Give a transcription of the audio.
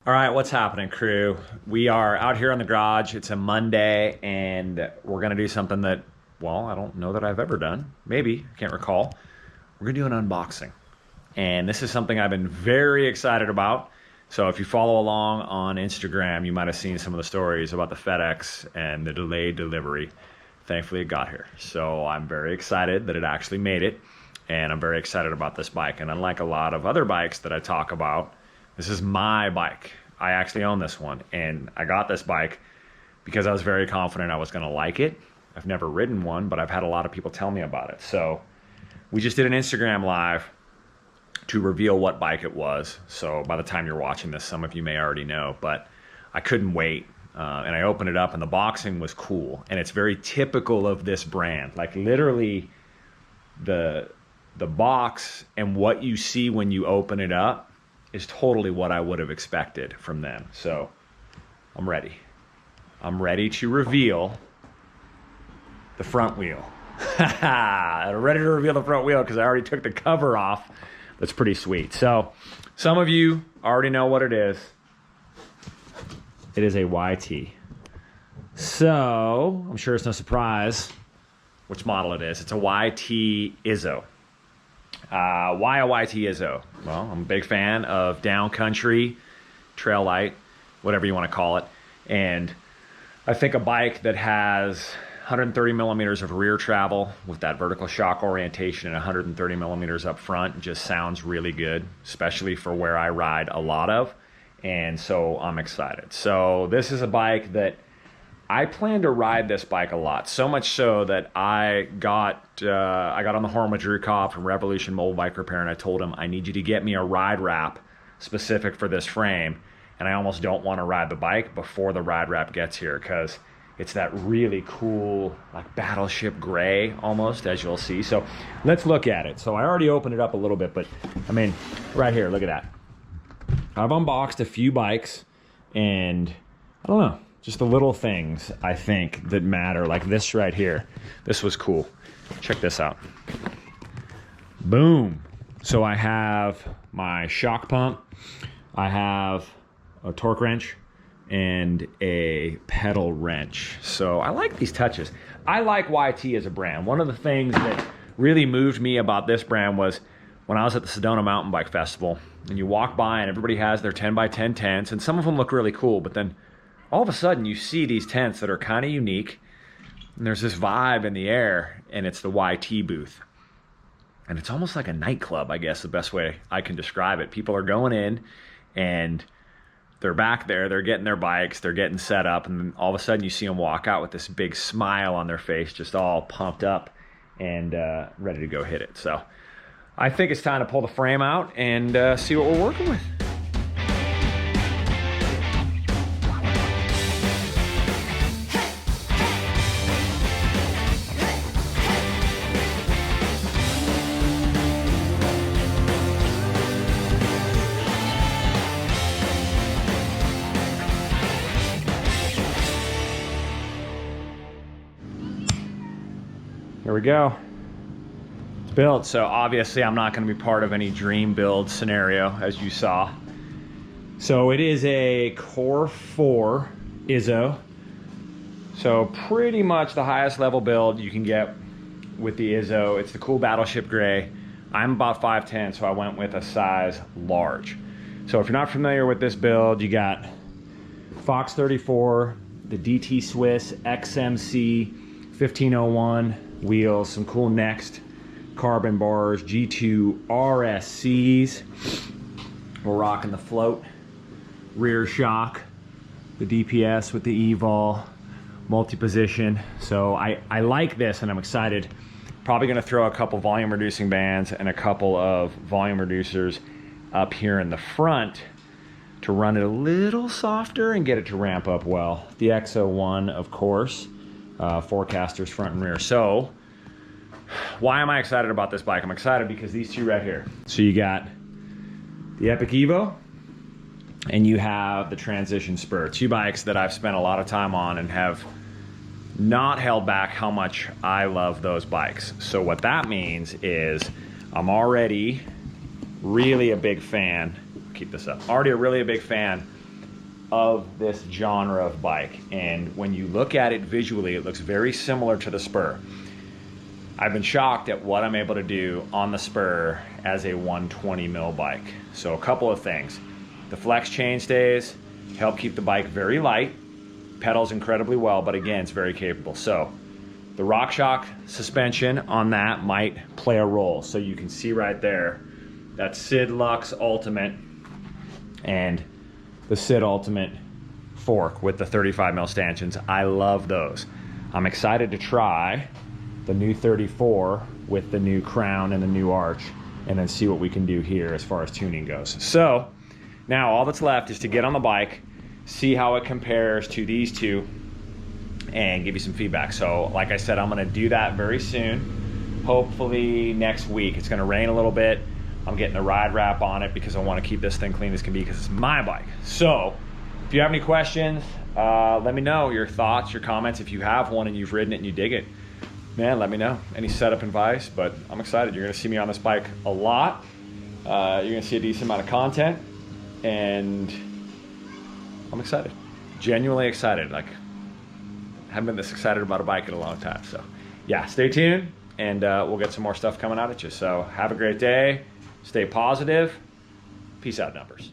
All right, what's happening, crew? We are out here in the garage. It's a Monday, and we're gonna do something that, well, I don't know that I've ever done. Maybe, I can't recall. We're gonna do an unboxing. And this is something I've been very excited about. So if you follow along on Instagram, you might have seen some of the stories about the FedEx and the delayed delivery. Thankfully, it got here. So I'm very excited that it actually made it. And I'm very excited about this bike. And unlike a lot of other bikes that I talk about, this is my bike. I actually own this one, and I got this bike because I was very confident I was gonna like it. I've never ridden one, but I've had a lot of people tell me about it. So we just did an Instagram live to reveal what bike it was. So by the time you're watching this, some of you may already know, but I couldn't wait. And I opened it up, and the boxing was cool. And it's very typical of this brand. Like literally the box and what you see when you open it up is totally what I would have expected from them. So I'm ready. I'm ready to reveal the front wheel. I'm ready to reveal the front wheel because I already took the cover off. That's pretty sweet. So some of you already know what it is. It is a YT. So I'm sure it's no surprise which model it is. It's a YT Izzo. Why a YT Izzo? Well, I'm a big fan of downcountry, trail light, whatever you want to call it. And I think a bike that has 130 millimeters of rear travel with that vertical shock orientation and 130 millimeters up front just sounds really good, especially for where I ride a lot of. And so I'm excited. So this is a bike that I plan to ride this bike a lot, so much so that I got on the horn with Drew Cobb from Revolution Mobile Bike Repair, and I told him, I need you to get me a ride wrap specific for this frame, and I almost don't want to ride the bike before the ride wrap gets here because it's that really cool, like battleship gray almost, as you'll see. So let's look at it. So I already opened it up a little bit, but I mean, right here, look at that. I've unboxed a few bikes, and I don't know. Just the little things, I think, that matter, like this right here. This was cool. Check this out. Boom. So I have my shock pump. I have a torque wrench and a pedal wrench. So I like these touches. I like YT as a brand. One of the things that really moved me about this brand was when I was at the Sedona Mountain Bike Festival, and you walk by and everybody has their 10x10 tents, and some of them look really cool, but then all of a sudden you see these tents that are kind of unique, and there's this vibe in the air, and it's the YT booth. And it's almost like a nightclub, I guess, the best way I can describe it. People are going in, and they're back there, they're getting their bikes, they're getting set up, and then all of a sudden you see them walk out with this big smile on their face, just all pumped up and ready to go hit it. So I think it's time to pull the frame out and see what we're working with. Here we go. It's built, so obviously I'm not going to be part of any dream build scenario, as you saw. So it is a Core 4 Izzo. So pretty much the highest level build you can get with the Izzo. It's the cool battleship gray. I'm about 5'10", so I went with a size large. So if you're not familiar with this build, you got Fox 34, the DT Swiss XMC 1501 wheels, some cool Next carbon bars, G2 RSCs. We're rocking the float, rear shock, the DPS with the EVOL, multi-position. So I like this, and I'm excited. Probably gonna throw a couple volume reducing bands and a couple of volume reducers up here in the front to run it a little softer and get it to ramp up well. The X01, of course, Forecasters front and rear. So why am I excited about this bike? I'm excited because these two right here. So you got the Epic Evo and you have the Transition Spur. Two bikes that I've spent a lot of time on and have not held back how much I love those bikes. So what that means is I'm already really a big fan. Keep this up. Already really a big fan of this genre of bike. And when you look at it visually, it looks very similar to the Spur. I've been shocked at what I'm able to do on the Spur as a 120 mil bike. So a couple of things. The flex chainstays help keep the bike very light, pedals incredibly well, but again, it's very capable. So the RockShox suspension on that might play a role. So you can see right there, that Sid Lux Ultimate and the Sid Ultimate fork with the 35 mil stanchions. I love those. I'm excited to try the new 34 with the new crown and the new arch, and then see what we can do here as far as tuning goes. So now all that's left is to get on the bike, see how it compares to these two, and give you some feedback. So like I said, I'm gonna do that very soon, hopefully next week. It's gonna rain a little bit. I'm getting a ride wrap on it because I wanna keep this thing clean as can be because it's my bike. So if you have any questions, let me know your thoughts, your comments. If you have one and you've ridden it and you dig it, man, let me know. Any setup advice, but I'm excited. You're gonna see me on this bike a lot. You're gonna see a decent amount of content, and I'm excited. Genuinely excited. Like, haven't been this excited about a bike in a long time. So yeah, stay tuned, and we'll get some more stuff coming out at you. So have a great day. Stay positive. Peace out, numbers.